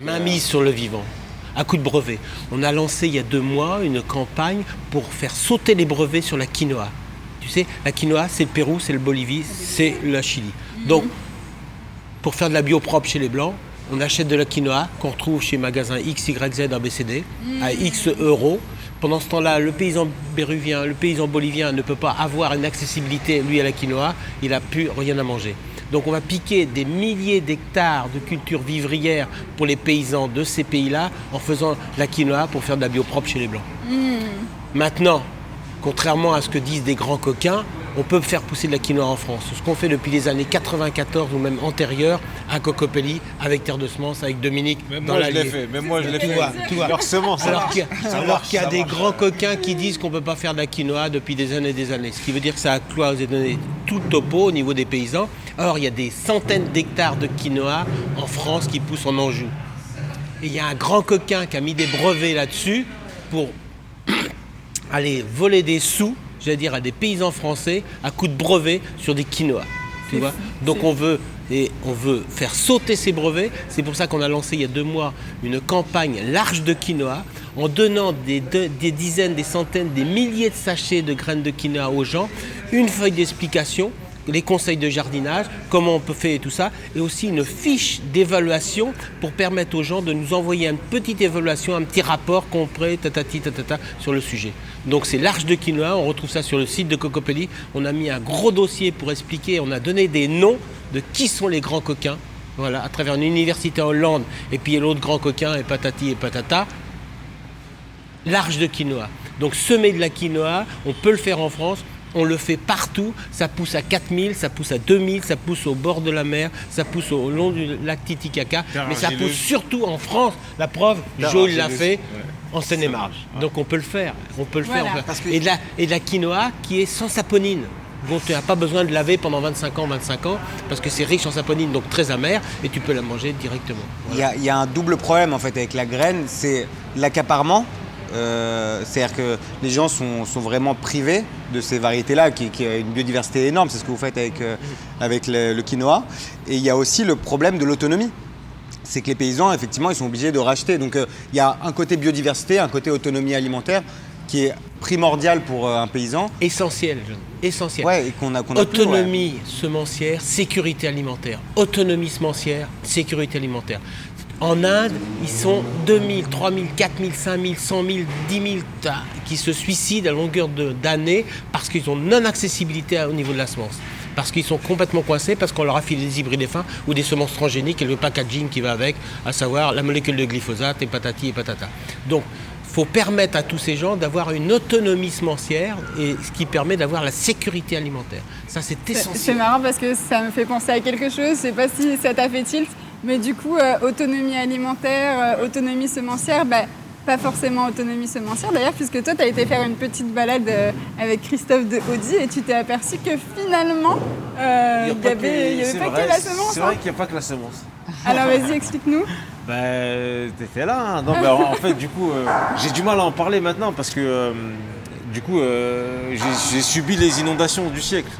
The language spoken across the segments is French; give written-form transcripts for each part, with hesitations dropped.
Mainmise sur le vivant, à coup de brevet. On a lancé il y a 2 mois une campagne pour faire sauter les brevets sur la quinoa. Tu sais, la quinoa, c'est le Pérou, c'est le Bolivie, c'est la Chili. Donc, pour faire de la bio propre chez les Blancs, on achète de la quinoa qu'on retrouve chez magasin X, Y, Z, ABCD à X euros. Pendant ce temps-là, le paysan péruvien, le paysan bolivien ne peut pas avoir une accessibilité, lui, à la quinoa. Il n'a plus rien à manger. Donc on va piquer des milliers d'hectares de cultures vivrières pour les paysans de ces pays-là en faisant la quinoa pour faire de la bio propre chez les Blancs. Maintenant, contrairement à ce que disent des grands coquins, on peut faire pousser de la quinoa en France. Ce qu'on fait depuis les années 94 ou même antérieures à Cocopelli, avec Terre de Semences, avec Dominique dans l'Allier. Même moi je l'ai fait. Tu vois. Leur semence. Alors qu'il y a des grands coquins qui disent qu'on ne peut pas faire de la quinoa depuis des années et des années. Ce qui veut dire que ça a cloisonné tout le topo au niveau des paysans. Or, il y a des centaines d'hectares de quinoa en France qui poussent en Anjou. Et il y a un grand coquin qui a mis des brevets là-dessus pour aller voler des sous, j'allais dire, à des paysans français à coups de brevets sur des quinoas. Tu vois. Donc on veut faire sauter ces brevets. C'est pour ça qu'on a lancé il y a 2 mois une campagne large de quinoa en donnant des dizaines, des centaines, des milliers de sachets de graines de quinoa aux gens, une feuille d'explication, les conseils de jardinage, comment on peut faire et tout ça, et aussi une fiche d'évaluation pour permettre aux gens de nous envoyer une petite évaluation, un petit rapport complet, sur le sujet. Donc c'est l'arche de quinoa, on retrouve ça sur le site de Cocopelli. On a mis un gros dossier pour expliquer, on a donné des noms de qui sont les grands coquins, voilà, à travers une université en Hollande, et puis l'autre grand coquin, et patati et patata. L'arche de quinoa. Donc semer de la quinoa, on peut le faire en France. On le fait partout, ça pousse à 4000, ça pousse à 2000, ça pousse au bord de la mer, ça pousse au long du lac Titicaca, mais ça pousse surtout en France. La preuve, Joe l'a fait en Seine-et-Marne. Donc on peut le faire, Voilà. Et de la quinoa qui est sans saponine. Donc tu n'as pas besoin de laver pendant 25 ans, parce que c'est riche en saponine, donc très amer, et tu peux la manger directement. Voilà. Il y a un double problème en fait avec la graine, c'est l'accaparement. C'est-à-dire que les gens sont vraiment privés de ces variétés-là, qui a une biodiversité énorme, c'est ce que vous faites avec le quinoa. Et il y a aussi le problème de l'autonomie. C'est que les paysans, effectivement, ils sont obligés de racheter. Donc il y a un côté biodiversité, un côté autonomie alimentaire qui est primordial pour un paysan. Essentiel. Ouais, et qu'on a autonomie semencière, sécurité alimentaire. Autonomie semencière, sécurité alimentaire. En Inde, ils sont 2000, 3000, 4000, 5000, 100 000, 10 000 qui se suicident à longueur d'année parce qu'ils ont non-accessibilité au niveau de la semence. Parce qu'ils sont complètement coincés, parce qu'on leur a filé des hybrides fins ou des semences transgéniques et le packaging qui va avec, à savoir la molécule de glyphosate et patati et patata. Donc, il faut permettre à tous ces gens d'avoir une autonomie semencière, et ce qui permet d'avoir la sécurité alimentaire. Ça, c'est essentiel. C'est marrant parce que ça me fait penser à quelque chose, je ne sais pas si ça t'a fait tilt, mais du coup, autonomie alimentaire, autonomie semencière, pas forcément autonomie semencière d'ailleurs, puisque toi, tu as été faire une petite balade avec Christophe de Audi et tu t'es aperçu que finalement, il n'y avait pas que la semence. C'est vrai qu'il n'y a pas que la semence. Alors vas-y, explique-nous. T'étais là. Hein. Non, en fait, du coup, j'ai du mal à en parler maintenant parce que, du coup, j'ai subi les inondations du siècle.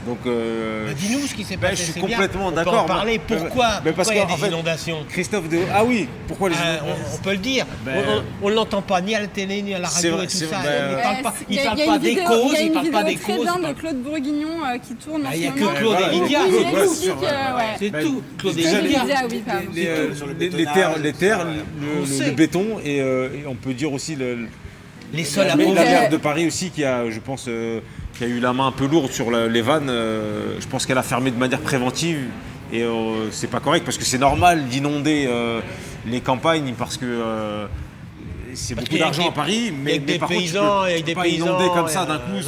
Donc, dis-nous ce qui s'est passé. Je suis complètement d'accord. On peut en parler. Pourquoi il y a des inondations ? Christophe de... Ah oui, pourquoi les inondations ? On peut le dire. On ne l'entend pas ni à la télé, ni à la radio et tout ça. Il ne parle pas des causes. Il y a une vidéo très bien de Claude Bourguignon qui tourne en ce moment. Il n'y a que Claude et Lydia. C'est tout. Claude et Lydia. Les terres, le béton et on peut dire aussi les sols la maire de Paris aussi qui a, je pense... qui a eu la main un peu lourde sur les vannes, je pense qu'elle a fermé de manière préventive et c'est pas correct parce que c'est normal d'inonder les campagnes parce que c'est beaucoup d'argent à Paris, mais par contre tu peux pas inonder comme ça d'un coup,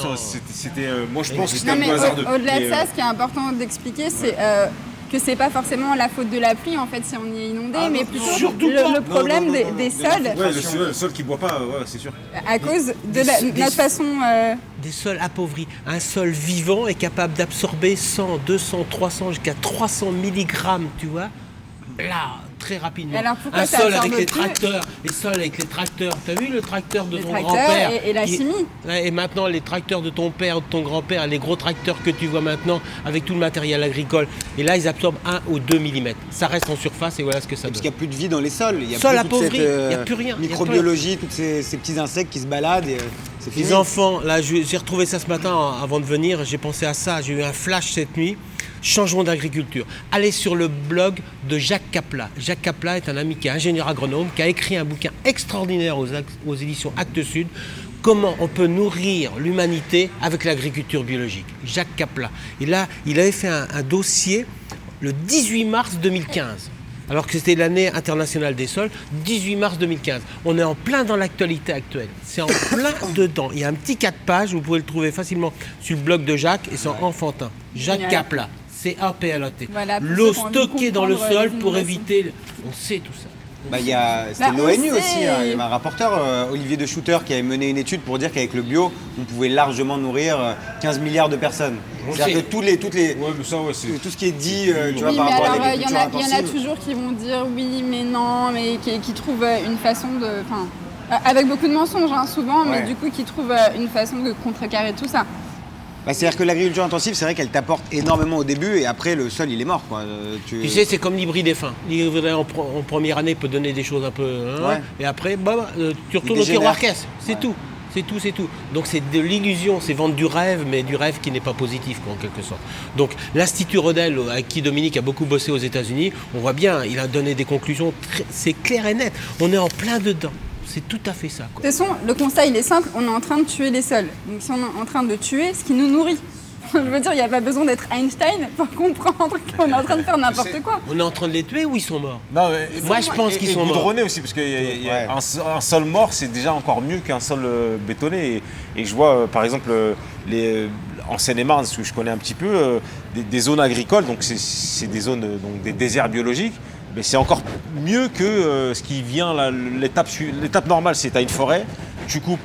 c'était, moi je pense que c'était un peu hasardeux. Au-delà de ça, ce qui est important d'expliquer, c'est que c'est pas forcément la faute de la pluie en fait si on y est inondé, mais plutôt le problème des sols. Ouais, le sol qui boit pas, ouais, c'est sûr. À cause de notre façon... Des sols appauvris. Un sol vivant est capable d'absorber 100, 200, 300, jusqu'à 300 mg, tu vois. Là, très rapidement. Mais alors pourquoi Un ça sol absorbe avec les plus tracteurs, les sols avec les tracteurs. T'as vu le tracteur de Les ton tracteurs grand-père et la chimie. Ouais, et maintenant les tracteurs de ton père, de ton grand-père, les gros tracteurs que tu vois maintenant avec tout le matériel agricole. Et là, ils absorbent 1 ou 2 mm. Ça reste en surface et voilà ce que ça Parce donne. qu'il n'y a plus de vie dans les sols. Il y a Sol plus toute appauvri, cette, il y a plus rien, il y a plus microbiologie, tous ces petits insectes qui se baladent. Et, c'est fini. Les enfants, là, j'ai retrouvé ça ce matin avant de venir. J'ai pensé à ça. J'ai eu un flash cette nuit. Changeons d'agriculture. Allez sur le blog de Jacques Capla. Jacques Capla est un ami qui est ingénieur agronome, qui a écrit un bouquin extraordinaire aux éditions Actes Sud. Comment on peut nourrir l'humanité avec l'agriculture biologique. Jacques Capla. Et là, il avait fait un dossier le 18 mars 2015. Alors que c'était l'année internationale des sols, 18 mars 2015. On est en plein dans l'actualité actuelle. C'est en plein dedans. Il y a un petit 4 pages, vous pouvez le trouver facilement sur le blog de Jacques, et c'est en enfantin. Jacques Génial. Capla, C-A-P-L-A-T. Voilà, pour L'eau ceux qui ont envie de stockée dans le comprendre sol les pour inondations. éviter... On sait tout ça. C'était on l'ONU sait. aussi. Hein. Il y avait un rapporteur, Olivier De Schutter, qui avait mené une étude pour dire qu'avec le bio, on pouvait largement nourrir 15 milliards de personnes. On C'est-à-dire sait. que toutes les, Ouais, mais ça, ouais, c'est. tout ce qui est dit tu vois, Oui, par mais rapport alors à il y, l'agriculture en a intensive. toujours qui vont dire oui, mais non, mais qui trouvent une façon de... Enfin, avec beaucoup de mensonges, hein, souvent, mais Ouais. du coup qui trouvent une façon de contrecarrer tout ça. Bah, c'est-à-dire que l'agriculture intensive, c'est vrai qu'elle t'apporte énormément au début et après le sol il est mort. Quoi. Tu sais, c'est comme l'hybride fin. L'hybride en première année peut donner des choses un peu... hein, Ouais. Et après, tu retournes au dégénère. tiroir caisse. C'est Ouais. tout. C'est tout. Donc c'est de l'illusion, c'est vendre du rêve, mais du rêve qui n'est pas positif, quoi, en quelque sorte. Donc l'Institut Rodel, avec qui Dominique a beaucoup bossé aux États-Unis, on voit bien, il a donné des conclusions, c'est clair et net. On est en plein dedans. C'est tout à fait ça, quoi. De toute façon, le constat il est simple, on est en train de tuer les sols. Donc si on est en train de tuer ce qui nous nourrit. Je veux dire, il n'y a pas besoin d'être Einstein pour comprendre qu'on est en train de faire n'importe quoi. On est en train de les tuer ou ils sont morts? Non, mais Moi, je pense qu'ils sont morts. goudronnés aussi, parce qu'un sol mort, c'est déjà encore mieux qu'un sol bétonné. Et je vois, par exemple, en Seine-et-Marne, où je connais un petit peu, des zones agricoles, donc c'est des zones, donc des déserts biologiques. Mais c'est encore mieux que ce qui vient, l'étape normale, c'est tu as une forêt, tu coupes,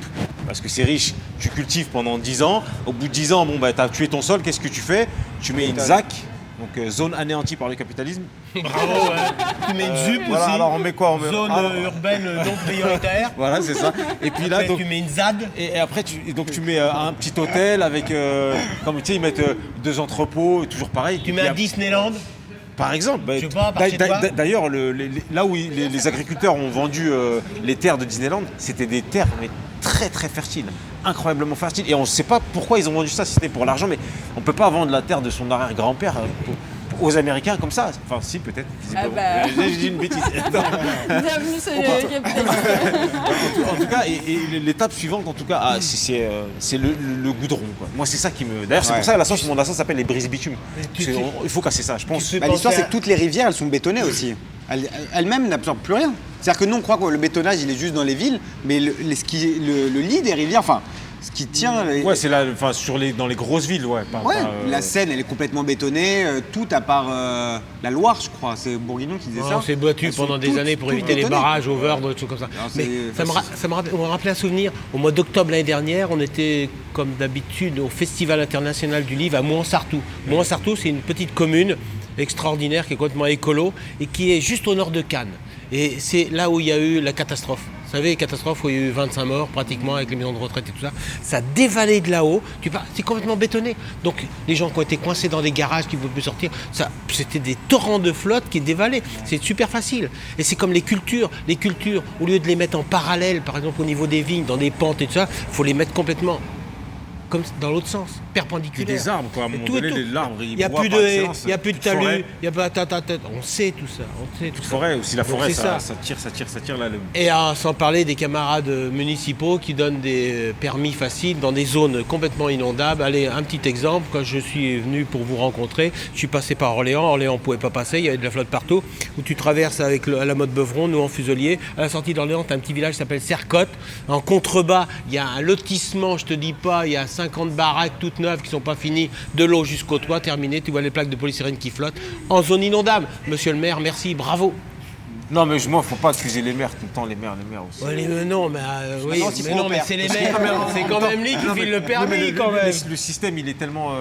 parce que c'est riche, tu cultives pendant 10 ans. Au bout de 10 ans, tu as tué ton sol, qu'est-ce que tu fais? Tu mets une ZAC, donc zone anéantie par le capitalisme. Bravo, ouais. Tu mets une jupe Voilà, aussi. alors on met quoi? Zone urbaine non prioritaire. Voilà, c'est ça. Et puis là, Après, donc, tu mets une ZAD. et après, tu mets un petit hôtel avec, comme tu sais, ils mettent 2 entrepôts, toujours pareil. Tu mets un Disneyland. Par exemple, Je sais pas, à partir de quoi d'ailleurs, là où les agriculteurs ont vendu les terres de Disneyland, c'était des terres mais très très fertiles, incroyablement fertiles. Et on ne sait pas pourquoi ils ont vendu ça, si c'était pour l'argent, mais on ne peut pas vendre la terre de son arrière-grand-père aux Américains comme ça. Enfin, si, peut-être. Ah bah. J'ai dit une bêtise. Bienvenue sur le capitalisme. En tout cas, et l'étape suivante, en tout cas, c'est le goudron. Quoi. Moi, c'est ça qui me. D'ailleurs, c'est Ouais. pour ça que mon assaut s'appelle les brises bitumes. Il faut casser ça, je pense. Tu Bah, penses l'histoire, à- c'est que toutes les rivières, elles sont bétonnées aussi. Elles-mêmes n'absorbent plus rien. C'est-à-dire que nous, on croit que le bétonnage, il est juste dans les villes, mais le lit des rivières, enfin, ce qui tient... Ouais, c'est là, enfin, dans les grosses villes, ouais. Ouais, la Seine, elle est complètement bétonnée, tout à part la Loire, je crois. C'est Bourguignon qui disait ça. On s'est battu Elles sont pendant des toutes- années pour toutes éviter les bétonnées. barrages, over, des trucs comme ça. Alors, Mais c'est- on m'a rappelé un souvenir. Au mois d'octobre l'année dernière, on était, comme d'habitude, au Festival international du livre à Mouansartou. Mouansartou, c'est une petite commune extraordinaire qui est complètement écolo et qui est juste au nord de Cannes. Et c'est là où il y a eu la catastrophe. Vous savez, catastrophe où il y a eu 25 morts pratiquement avec les maisons de retraite et tout ça. Ça a dévalé de là-haut. C'est complètement bétonné. Donc les gens qui ont été coincés dans des garages qui ne pouvaient plus sortir, c'était des torrents de flotte qui dévalaient. C'est super facile. Et c'est comme les cultures. Les cultures, au lieu de les mettre en parallèle, par exemple au niveau des vignes, dans des pentes et tout ça, il faut les mettre complètement comme dans l'autre sens, Puis perpendiculaire. des arbres, quoi. À un moment Tout, donné, tout. l'arbre, Il n'y a plus de haies, il n'y a plus de talus, il n'y a pas on sait tout ça, on sait tout ça. Forêt aussi, la Donc forêt, c'est ça ça. tire là. Et sans parler des camarades municipaux qui donnent des permis faciles dans des zones complètement inondables. Allez, un petit exemple, quand je suis venu pour vous rencontrer, je suis passé par Orléans. Orléans ne pouvait pas passer, il y avait de la flotte partout. Où tu traverses avec à la mode Beuvron, nous en fuselier. À la sortie d'Orléans, tu as un petit village qui s'appelle Sercotte. En contrebas, il y a un lotissement, je te dis pas, il y a 50 baraques toutes neuves qui ne sont pas finies, de l'eau jusqu'au toit, terminé. Tu vois les plaques de polystyrène qui flottent en zone inondable. Monsieur le maire, merci, bravo. Non, mais moi, faut pas accuser les maires tout le temps, les maires aussi. Ouais, non, mais oui, Maintenant, c'est mais pour non, le mais père. c'est les maires. C'est quand même lui qui Non, mais- file le non, permis, mais quand même. le système, il est tellement.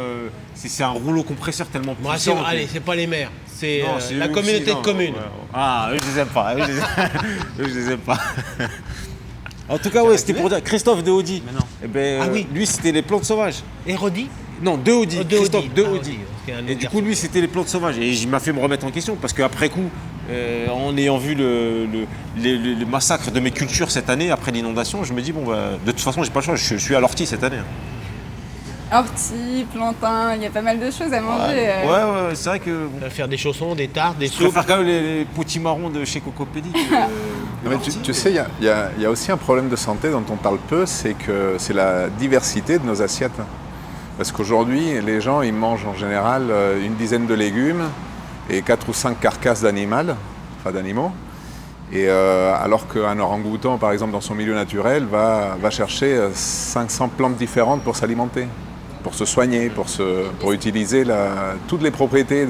C'est un rouleau compresseur tellement Moi, puissant. que- allez, c'est pas les maires, c'est Non, c'est la eux communauté aussi, de non, communes. ouais. Ah, eux, je les aime pas. Eux, je les aime pas. En tout cas, ouais, c'était pour dire Christophe de Audi. Mais non. Eh ben, Ah oui. lui, c'était les plantes sauvages. Et Rodi Non, de Audi. Oh, de Christophe Audi. de Ah, Audi. Audi, parce qu'il y a un Et autre du coup, lui, c'était les plantes sauvages. Et il m'a fait me remettre en question parce qu'après coup, en ayant vu le massacre de mes cultures cette année après l'inondation, je me dis, bon, bah, de toute façon, j'ai pas le choix. Je suis à l'ortie cette année. Ortie, plantain, il y a pas mal de choses à manger. Ouais, c'est vrai que. On va faire des chaussons, des tartes, des Je soupes. préfère quand même les potimarrons de chez Cocopédie. Non, mais tu sais, il y a aussi un problème de santé dont on parle peu, c'est que c'est la diversité de nos assiettes. Parce qu'aujourd'hui, les gens, ils mangent en général une dizaine de légumes et 4 ou 5 carcasses d'animaux. Et alors qu'un orang-outan, par exemple, dans son milieu naturel, va chercher 500 plantes différentes pour s'alimenter, pour se soigner, pour utiliser toutes les propriétés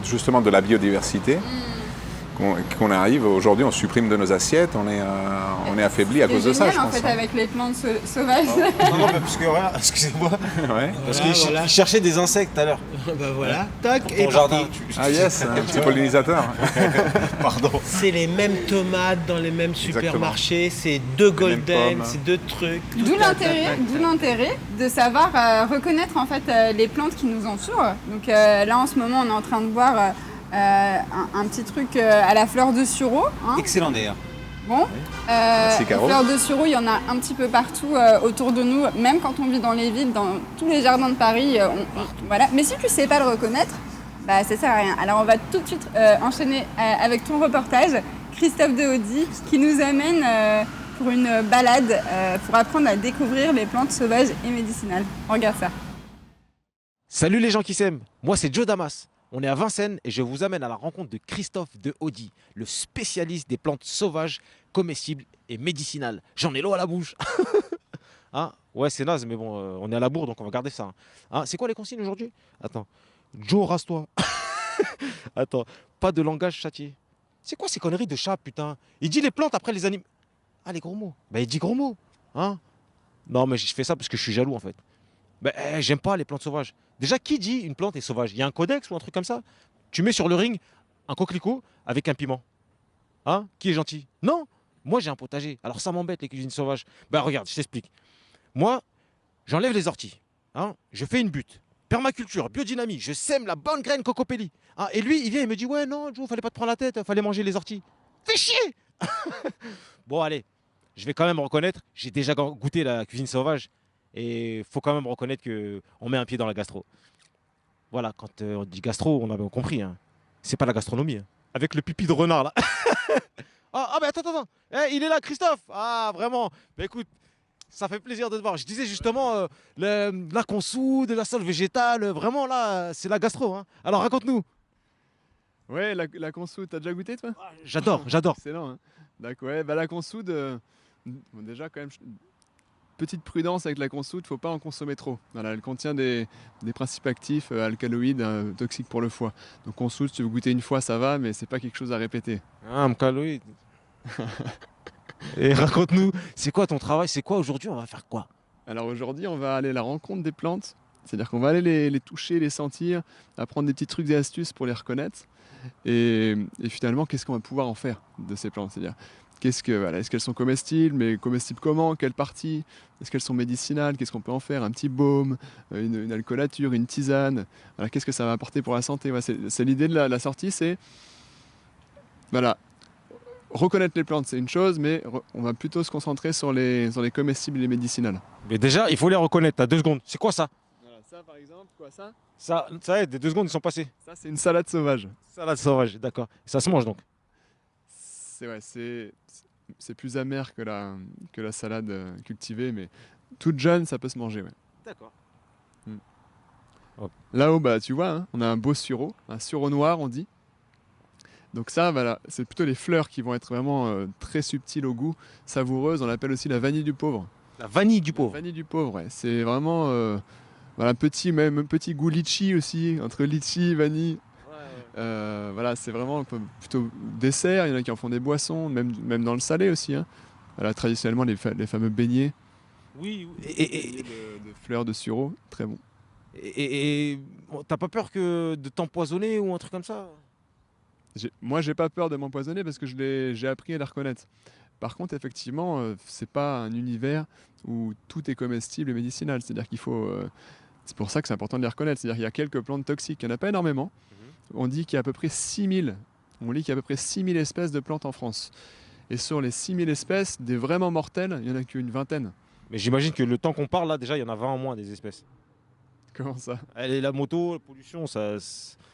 justement de la biodiversité. Qu'on arrive, aujourd'hui, on supprime de nos assiettes, on est affaibli à cause de ça, je génial, en pense. fait, avec les plantes sauvages. Non, mais parce que voilà, excusez-moi. Ouais. Parce Voilà, qu'il voilà. cherchait des insectes tout à l'heure. Bah voilà, tac, Ton et jardin. parti. Ah yes, un petit pollinisateur. Pardon. C'est les mêmes tomates dans les mêmes supermarchés, c'est deux golden, pommes. c'est deux trucs. D'où l'intérêt de savoir reconnaître en fait les plantes qui nous entourent. Donc là en ce moment on est en train de boire un petit truc à la fleur de sureau. Hein. Excellent d'ailleurs. Bon, Merci, Caro. les fleurs de sureau, il y en a un petit peu partout autour de nous, même quand on vit dans les villes, dans tous les jardins de Paris. Voilà. Mais si tu sais pas le reconnaître, bah ça sert à rien. Alors on va tout de suite enchaîner avec ton reportage, Christophe de Audi, qui nous amène pour une balade pour apprendre à découvrir les plantes sauvages et médicinales. On regarde ça. Salut les gens qui s'aiment, moi c'est Joe Damas. On est à Vincennes et je vous amène à la rencontre de Christophe de Audi, le spécialiste des plantes sauvages, comestibles et médicinales. J'en ai l'eau à la bouche. Hein, ouais, c'est naze, mais bon, on est à la bourre donc on va garder ça. Hein, c'est quoi les consignes aujourd'hui? Attends, Joe, rase-toi. Attends, pas de langage châtié. C'est quoi ces conneries de chat, putain? Il dit les plantes après les animaux. Ah, les gros mots. Bah, il dit gros mots. Hein? Non, mais je fais ça parce que je suis jaloux en fait. Ben, j'aime pas les plantes sauvages. Déjà, qui dit une plante est sauvage? Il y a un codex ou un truc comme ça? Tu mets sur le ring un coquelicot avec un piment. Hein? Qui est gentil? Non! Moi, j'ai un potager. Alors, ça m'embête, les cuisines sauvages. Ben, regarde, je t'explique. Moi, j'enlève les orties. Hein? Je fais une butte. Permaculture, biodynamie. Je sème la bonne graine cocopelli. Hein? Et lui, il vient et me dit, ouais, non, Joe, fallait pas te prendre la tête. Fallait manger les orties. Fais chier! Bon, allez. Je vais quand même reconnaître, j'ai déjà goûté la cuisine sauvage. Et il faut quand même reconnaître qu'on met un pied dans la gastro. Voilà, quand on dit gastro, on a bien compris. Hein. C'est pas la gastronomie. Hein. Avec le pipi de renard, là. Mais attends. Il est là, Christophe. Ah, vraiment. Bah, écoute, ça fait plaisir de te voir. Je disais justement, la consoude, la sole végétale, vraiment, là, c'est la gastro. Hein. Alors, raconte-nous. Ouais, la consoude, t'as déjà goûté toi? J'adore. Excellent. Hein. D'accord, ouais, bah, la consoude, bon, déjà quand même, petite prudence avec la consoude, faut pas en consommer trop. Voilà, elle contient des principes actifs alcaloïdes toxiques pour le foie. Donc consoude, si tu veux goûter une fois, ça va, mais c'est pas quelque chose à répéter. Ah, m'caloïde. Et raconte-nous, c'est quoi ton travail? C'est quoi aujourd'hui? On va faire quoi? Alors aujourd'hui, on va aller à la rencontre des plantes, c'est-à-dire qu'on va aller les toucher, les sentir, apprendre des petits trucs et astuces pour les reconnaître. Et finalement, qu'est-ce qu'on va pouvoir en faire de ces plantes? C'est-à-dire, est-ce qu'elles sont comestibles, mais comestibles comment? Quelle partie? Est-ce qu'elles sont médicinales? Qu'est-ce qu'on peut en faire? Un petit baume, une alcoolature, une tisane? Voilà, qu'est-ce que ça va apporter pour la santé? Voilà, c'est l'idée de la sortie, c'est voilà, reconnaître les plantes, c'est une chose, mais on va plutôt se concentrer sur les comestibles et les médicinales. Mais déjà, il faut les reconnaître. T'as 2 secondes. C'est quoi ça? Voilà, ça par exemple, quoi ça? Ça aide, les 2 secondes, ils sont passés. Ça c'est une salade sauvage. Salade sauvage, d'accord. Ça se mange donc. C'est plus amer que la salade cultivée, mais toute jeune, ça peut se manger. Ouais. D'accord. Là-haut, bah, tu vois, hein, on a un beau sureau, un sureau noir, on dit. Donc ça, voilà, c'est plutôt les fleurs qui vont être vraiment très subtiles au goût, savoureuses. On l'appelle aussi la vanille du pauvre. La vanille du pauvre. La vanille du pauvre, ouais. C'est vraiment voilà, un petit goût litchi aussi, entre litchi, vanille. Voilà, c'est vraiment plutôt dessert. Il y en a qui en font des boissons, même dans le salé aussi, hein. Voilà, traditionnellement, les fameux beignets, Oui, beignets de fleurs de sureau, très bon. bon, t'as pas peur de t'empoisonner ou un truc comme ça? Moi, j'ai pas peur de m'empoisonner parce que j'ai appris à les reconnaître. Par contre, effectivement, c'est pas un univers où tout est comestible et médicinal. C'est-à-dire c'est pour ça que c'est important de les reconnaître. C'est-à-dire qu'il y a quelques plantes toxiques, il n'y en a pas énormément. On dit qu'il y a à peu près 6000, on lit qu'il y a à peu près 6000 espèces de plantes en France. Et sur les 6000 espèces, des vraiment mortelles, il n'y en a qu'une vingtaine. Mais j'imagine que le temps qu'on parle là, déjà, il y en a 20 en moins des espèces. Comment ça? La moto, la pollution, ça.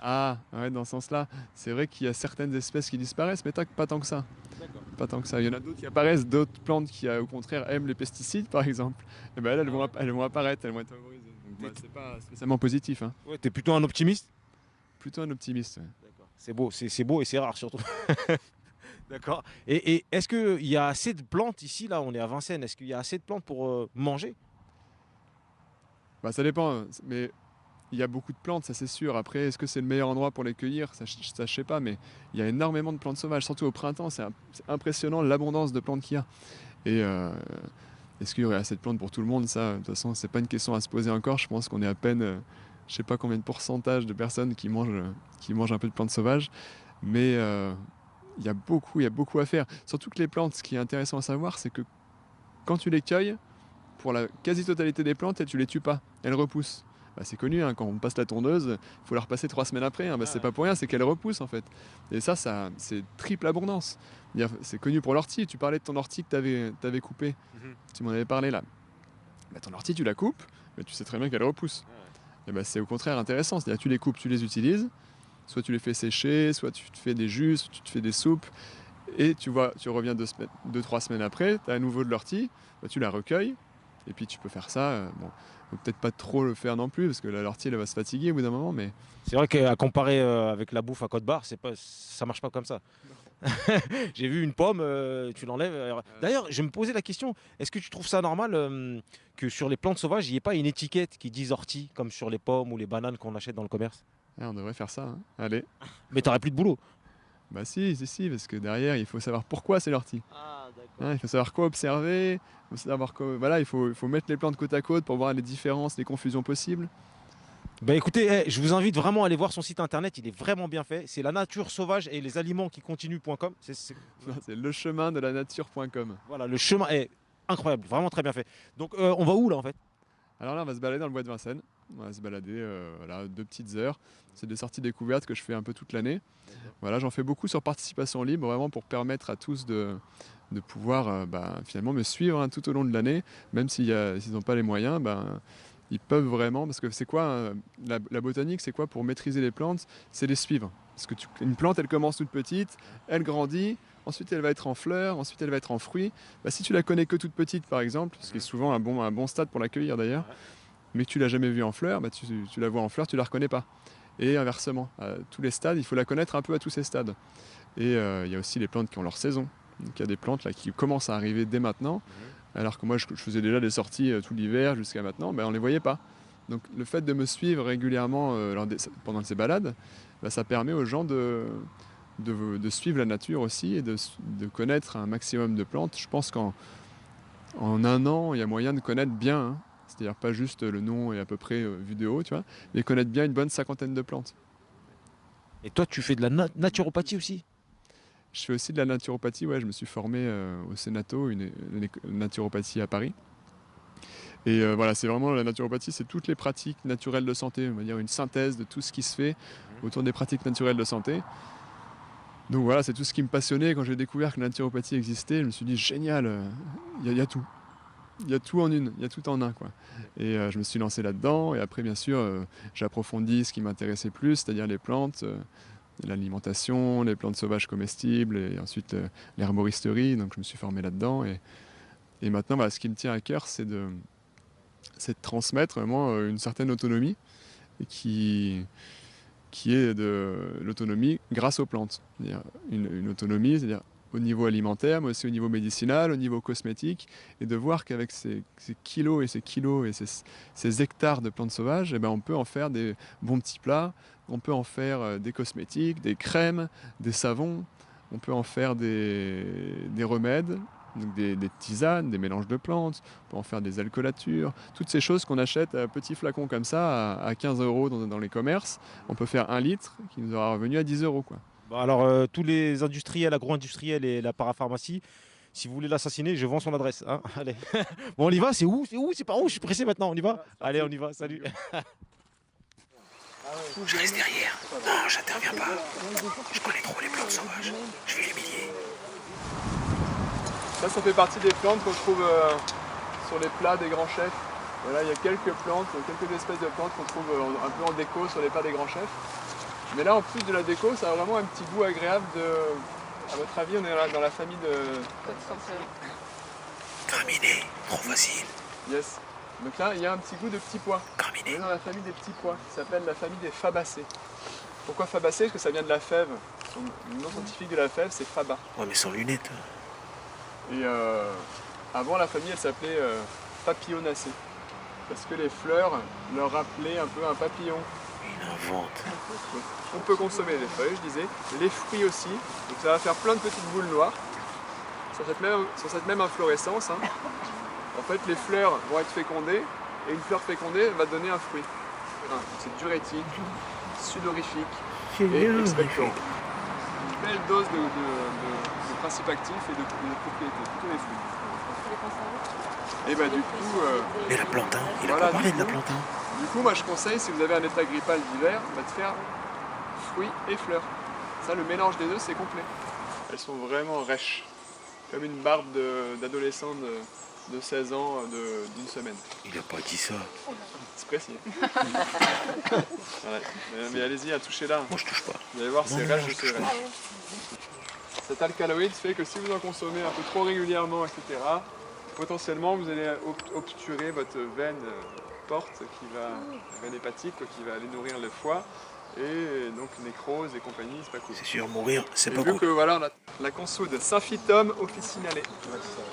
Ah, ouais, dans ce sens-là, c'est vrai qu'il y a certaines espèces qui disparaissent, mais pas tant que ça. Pas tant que ça. Il y en a d'autres qui apparaissent, d'autres plantes qui, au contraire, aiment les pesticides, par exemple. Et ben elles vont apparaître, elles vont être favorisées. Donc, c'est pas spécialement positif, hein. Ouais, t'es plutôt un optimiste? Plutôt un optimiste. Ouais. D'accord. C'est beau et c'est rare surtout. D'accord. Et est-ce qu'il y a assez de plantes ici, là, on est à Vincennes, est-ce qu'il y a assez de plantes pour manger? Bah, ça dépend, hein. Mais il y a beaucoup de plantes, ça c'est sûr. Après, est-ce que c'est le meilleur endroit pour les cueillir? Ça, je sais pas, mais il y a énormément de plantes sauvages, surtout au printemps. C'est impressionnant l'abondance de plantes qu'il y a. Et est-ce qu'il y aurait assez de plantes pour tout le monde? Ça, de toute façon, c'est pas une question à se poser encore. Je pense qu'on est à peine, je sais pas combien de pourcentage de personnes qui mangent un peu de plantes sauvages. Mais il y a beaucoup à faire. Surtout que les plantes, ce qui est intéressant à savoir, c'est que quand tu les cueilles, pour la quasi-totalité des plantes, tu les tues pas. Elles repoussent. Bah, c'est connu, hein, quand on passe la tondeuse, il faut la repasser 3 semaines après. Hein. Bah, c'est pas pour rien, c'est qu'elle repousse en fait. Et ça c'est triple abondance. C'est connu pour l'ortie. Tu parlais de ton ortie que tu avais coupé. Tu m'en avais parlé là. Bah, ton ortie, tu la coupes, mais tu sais très bien qu'elle repousse. Et bah, c'est au contraire intéressant. C'est-à-dire tu les coupes, tu les utilises. Soit tu les fais sécher, soit tu te fais des jus, soit tu te fais des soupes. Et tu reviens 2-3 semaines après, tu as à nouveau de l'ortie, bah, tu la recueilles. Et puis tu peux faire ça. Bon, faut peut-être pas trop le faire non plus, parce que l'ortie elle va se fatiguer au bout d'un moment. Mais C'est vrai qu'à comparer avec la bouffe à Côte-Barre, ça marche pas comme ça. J'ai vu une pomme, tu l'enlèves. D'ailleurs, je me posais la question, est-ce que tu trouves ça normal que sur les plantes sauvages, il n'y ait pas une étiquette qui dise ortie, comme sur les pommes ou les bananes qu'on achète dans le commerce? on devrait faire ça. Hein. Allez. Mais t'aurais plus de boulot. Bah si, parce que derrière, il faut savoir pourquoi c'est l'ortie. Ah, d'accord. Hein, il faut savoir quoi observer, voilà, il faut mettre les plantes côte à côte pour voir les différences, les confusions possibles. Bah écoutez, je vous invite vraiment à aller voir son site internet, il est vraiment bien fait. C'est la nature sauvage et les aliments qui continuent.com. C'est le chemin de la nature.com. Voilà, le chemin est incroyable, vraiment très bien fait. Donc on va où là en fait? Alors là, on va se balader dans le bois de Vincennes. On va se balader, voilà, 2 petites heures. C'est des sorties découvertes que je fais un peu toute l'année. Voilà, j'en fais beaucoup sur participation libre, vraiment pour permettre à tous de pouvoir finalement me suivre, hein, tout au long de l'année. Même s'ils n'ont pas les moyens, ils peuvent vraiment, parce que c'est quoi, hein, la botanique, c'est quoi pour maîtriser les plantes? C'est les suivre. Parce que une plante, elle commence toute petite, elle grandit, ensuite elle va être en fleurs, ensuite elle va être en fruits. Si tu la connais que toute petite par exemple, ce qui est souvent un bon stade pour l'accueillir d'ailleurs, mais que tu l'as jamais vue en fleurs, tu la vois en fleurs, tu la reconnais pas. Et inversement, à tous les stades, il faut la connaître un peu à tous ces stades. Et il y a aussi les plantes qui ont leur saison. Donc il y a des plantes là, qui commencent à arriver dès maintenant, alors que moi je faisais déjà des sorties tout l'hiver jusqu'à maintenant, on ne les voyait pas. Donc le fait de me suivre régulièrement pendant ces balades, ça permet aux gens de suivre la nature aussi et de connaître un maximum de plantes. Je pense qu'en 1 an, il y a moyen de connaître bien, hein. C'est-à-dire pas juste le nom et à peu près vu de haut, tu vois, mais connaître bien une bonne 50aine de plantes. Et toi tu fais de la naturopathie aussi? Je fais aussi de la naturopathie, ouais, je me suis formé au Sénato, une naturopathie à Paris. Et voilà, c'est vraiment la naturopathie, c'est toutes les pratiques naturelles de santé, on va dire une synthèse de tout ce qui se fait autour des pratiques naturelles de santé. Donc voilà, c'est tout ce qui me passionnait. Quand j'ai découvert que la naturopathie existait, je me suis dit génial, il y a tout. Il y a tout en une, il y a tout en un, quoi. Et je me suis lancé là-dedans. Et après, bien sûr, j'ai approfondi ce qui m'intéressait plus, c'est-à-dire les plantes, l'alimentation, les plantes sauvages comestibles, et ensuite l'herboristerie. Donc je me suis formé là-dedans. Et maintenant, voilà, ce qui me tient à cœur, c'est de transmettre vraiment une certaine autonomie qui est de l'autonomie grâce aux plantes. C'est-à-dire une autonomie, c'est-à-dire au niveau alimentaire, mais aussi au niveau médicinal, au niveau cosmétique, et de voir qu'avec ces kilos et ces hectares de plantes sauvages, eh ben, on peut en faire des bons petits plats, on peut en faire des cosmétiques, des crèmes, des savons, on peut en faire des remèdes, donc des tisanes, des mélanges de plantes, on peut en faire des alcoolatures, toutes ces choses qu'on achète à petits flacons comme ça à 15 € dans les commerces. On peut faire 1 litre qui nous aura revenu à 10 €, quoi. Bon, alors, tous les industriels, agro-industriels et la parapharmacie, si vous voulez l'assassiner, je vends son adresse. Hein. Allez. Bon, on y va. C'est où? C'est par où? Je suis pressé maintenant. On y va? Allez, on y va. Salut. Je reste derrière. Non, j'interviens pas. Je connais trop les plantes sauvages. Je vais l'humilier. Ça fait partie des plantes qu'on trouve sur les plats des grands chefs. Voilà, il y a quelques plantes, quelques espèces de plantes qu'on trouve un peu en déco sur les plats des grands chefs. Mais là, en plus de la déco, ça a vraiment un petit goût agréable de... À votre avis, on est dans la famille de... Graminées, trop facile. Yes. Donc là, il y a un petit goût de petits pois. On Graminées. est dans la famille des petits pois, qui s'appelle la famille des fabacées. Pourquoi fabacées? Parce que ça vient de la fève. Le nom scientifique de la fève, c'est faba. Ouais, mais sans lunettes. Et avant, la famille, elle s'appelait papillonacées. Parce que les fleurs leur rappelaient un peu un papillon. Il invente. Donc, on peut consommer les feuilles, je disais, les fruits aussi. Donc ça va faire plein de petites boules noires sur cette même inflorescence. Hein. En fait, les fleurs vont être fécondées et une fleur fécondée va donner un fruit. Voilà. C'est diurétique, sudorifique et expectorant. Une belle dose de principes actifs et de propriétés, plutôt les fruits. Et bah du coup... Et la plantain, il a voilà, pas parlé du de la coup- plantain. Du coup, moi je conseille, si vous avez un état grippal d'hiver, de faire fruits et fleurs. Ça, le mélange des deux, c'est complet. Elles sont vraiment rêches. Comme une barbe d'adolescent de 16 ans d'une semaine. Il a pas dit ça. C'est précis. Ouais. Mais allez-y, à toucher là. Moi, je touche pas. Vous allez voir, c'est non, rêche je de touche ces rêches. Cet alcaloïde fait que si vous en consommez un peu trop régulièrement, etc., potentiellement vous allez obturer votre veine porte, veine hépatique, quoi, qui va aller nourrir le foie, et donc nécrose et compagnie, c'est pas cool. C'est sûr, mourir, c'est Et pas vu cool. que voilà, la consoude Symphytum officinale.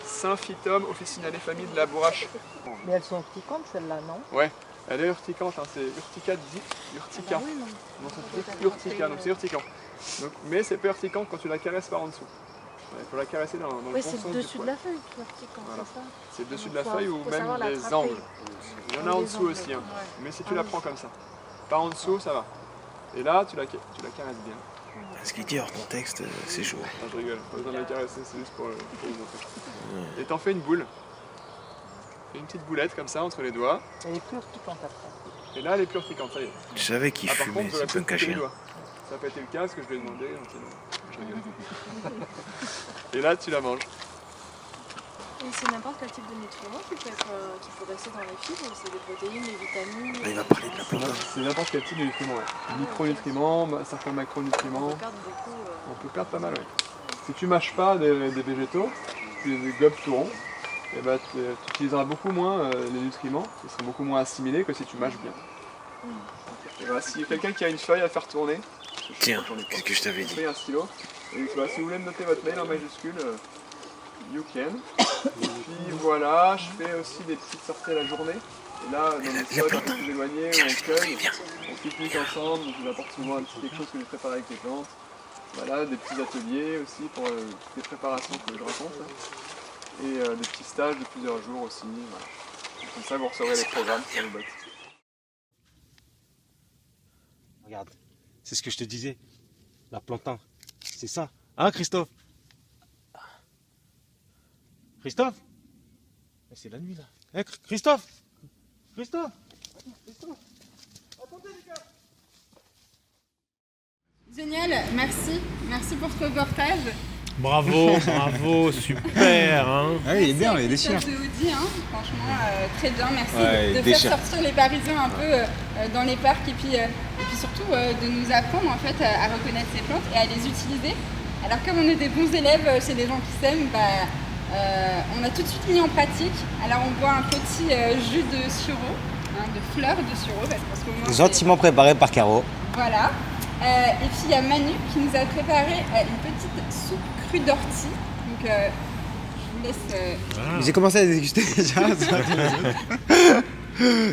Symphytum officinale, famille de la bourrache. Mais elles sont piquantes celles-là, non? Ouais, elle est urticante, hein, c'est urtica dit urtica. Ah oui, non. Non, ça s'appelle urtica, donc c'est urticant. Donc, mais c'est pas urticant quand tu la caresses par en dessous. Il faut la caresser dans le Oui, tronçon c'est le du dessus de poil. la feuille qui est piquant, Voilà. c'est ça? C'est le dessus de la Faut- feuille ou faut même savoir les l'attraper. angles. Il y en a en Les dessous angles, aussi, hein. ouais. Mais si tu Ah la oui. prends comme ça, par en dessous, ça va. Et là, tu la caresses bien. Ce qu'il dit hors contexte, c'est chaud. Non, je rigole, pas besoin de la caresser, c'est juste pour vous montrer. Et t'en fais une boule. Fais une petite boulette comme ça entre les doigts. Elle est plus piquante après. Et là, elle est plus urticante, ça y est. Je savais qu'il Ah, par fumait, contre, c'est la pas un petite les cachet. doigts. Ça n'a pas été le cas, parce que je lui ai demandé, donc non. Je rigole. Et là, tu la manges. Et c'est n'importe quel type de nutriments qui peut rester dans les fibres, c'est des protéines, des vitamines. Il va parler de la plantain. C'est n'importe quel type de nutriments, ouais. Micronutriments, certains macronutriments. On perd beaucoup. On peut perdre pas mal, ouais. Si tu mâches pas des végétaux, tu les gobes tout rond, et bah, tu utiliseras beaucoup moins les nutriments, ils seront beaucoup moins assimilés que si tu mâches bien. Et voilà, si quelqu'un qui a une feuille à faire tourner, Tiens, qu'est-ce que je t'avais dit? prenez un stylo, et voilà, si vous voulez me noter votre mail en majuscule, you can. Et puis voilà, je fais aussi des petites sorties à la journée. Et là, dans des spots un peu plus éloignés, où on cueille, on pique-nique ensemble, donc je vous apporte souvent un petit quelque chose que j'ai préparé avec les plantes. Voilà, des petits ateliers aussi pour toutes les préparations que je raconte. Et des petits stages de plusieurs jours aussi. Voilà. Comme ça, vous recevrez les programmes sur le bot. Regarde, c'est ce que je te disais. La plantain, c'est ça. Hein, Christophe? Christophe? Mais c'est la nuit là. Eh, Christophe? Christophe? Génial, merci pour ce reportage. Bravo, super. Hein. Ah oui, il est bien, il est Christophe déchire. de Audi, hein. Franchement, très bien, merci Ouais, de déchire. faire sortir les Parisiens un peu dans les parcs et puis surtout de nous apprendre en fait à reconnaître ces plantes et à les utiliser. Alors comme on est des bons élèves chez les gens qui s'aiment, on a tout de suite mis en pratique. Alors on boit un petit jus de sureau, hein, de fleurs de sureau, parce qu'en ce moment, Gentiment préparé par Caro. voilà. Et puis il y a Manu qui nous a préparé une petite soupe fruits d'ortie. Donc je vous laisse. J'ai commencé à les déguster déjà.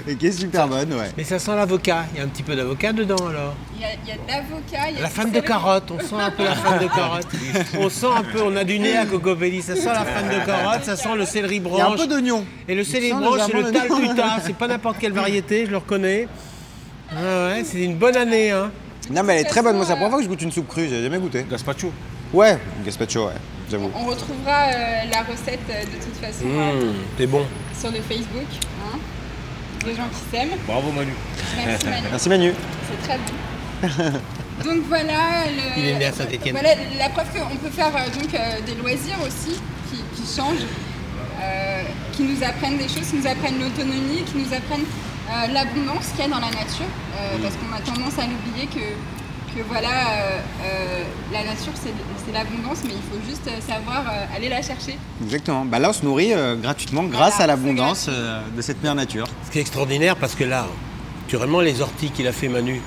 Et qui est super bonne, ouais. Mais ça sent l'avocat. Il y a un petit peu d'avocat dedans alors. Il y a de l'avocat. il y a La du fan de céleri. carotte, on sent un peu la fan de carotte. On sent un peu, on a du nez à Cocopelli, ça sent la fan de carotte, ça sent le céleri Il y a un branche. peu d'oignon. Et le céleri sent branche, c'est le légèrement l'oignon. Talputa, c'est pas n'importe quelle variété, je le reconnais. Ah ouais, c'est une bonne année, hein. Non, mais elle est très bonne. Moi, c'est la première fois que je goûte une soupe crue, j'ai jamais goûté. Gazpacho. Ouais, gazpacho, ouais, j'avoue. On retrouvera la recette de toute façon C'est bon. sur le Facebook. Hein. Des gens qui s'aiment. Bravo Manu. Merci Manu. Merci Manu. C'est très bon. Donc voilà, Il est né à Saint-Étienne. Voilà la preuve qu'on peut faire des loisirs aussi qui changent, qui nous apprennent des choses, qui nous apprennent l'autonomie, qui nous apprennent l'abondance qu'il y a dans la nature, parce qu'on a tendance à l'oublier que voilà, la nature c'est l'abondance, mais il faut juste savoir aller la chercher. Exactement. Bah là, on se nourrit gratuitement grâce à l'abondance de cette mère nature. Ce qui est extraordinaire, parce que là, naturellement, les orties qu'il a fait Manu,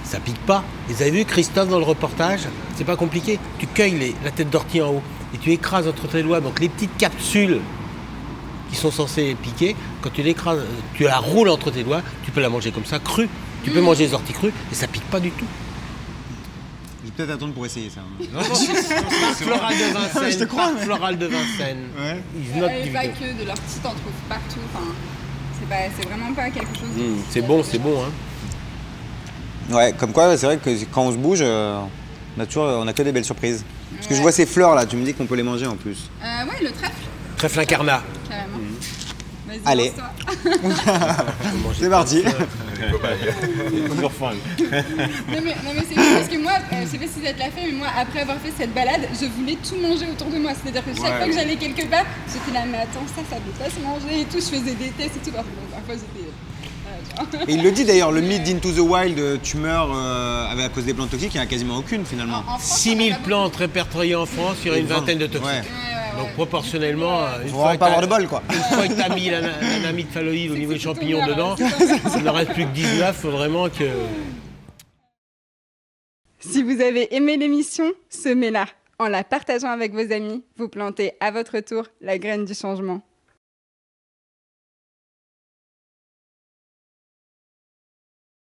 ça pique pas. Vous avez vu Christophe dans le reportage? C'est pas compliqué. Tu cueilles la tête d'ortie en haut et tu écrases entre tes doigts. Donc les petites capsules qui sont censées piquer, quand tu l'écrases, tu la roules entre tes doigts, tu peux la manger comme ça, crue. Tu peux manger les orties crues et ça pique pas du tout. Je vais peut-être attendre pour essayer ça. Parc Floral de Vincennes. Je te crois. Parc Floral de Vincennes. Ouais. Ils notent Et du pas vidéo. que de l'ortie, t'en trouves partout. Enfin, c'est vraiment pas quelque chose. C'est bon, hein. Ouais, comme quoi, c'est vrai que quand on se bouge, nature, on a que des belles surprises. Parce que je vois ces fleurs là, tu me dis qu'on peut les manger en plus. Ouais, le trèfle, Trèfle incarnat. carrément. Vas-y, Allez. lance-toi. C'est parti. Toujours faim. Non mais c'est fou parce que moi, je sais pas si ça te l'a fait, mais moi après avoir fait cette balade, je voulais tout manger autour de moi. C'est-à-dire que chaque fois que j'allais quelque part, j'étais là, mais attends, ça peut pas se manger et tout. Je faisais des tests et tout. Parfois j'étais. Et il le dit d'ailleurs, le mythe d'Into the Wild, tu meurs à cause des plantes toxiques, il n'y en a quasiment aucune finalement. En France, 6000 plantes répertoriées en France, il y aurait une vingtaine de toxiques. Ouais. Donc proportionnellement, une Faut fois vraiment que pas avoir t'as- de bol quoi. une fois que tu as mis l'anamide phalloïde au niveau des c'est tout champignons ton dedans, erreur, il n'en reste plus que 19, il faut vraiment que... Si vous avez aimé l'émission, semez-la. En la partageant avec vos amis, vous plantez à votre tour la graine du changement.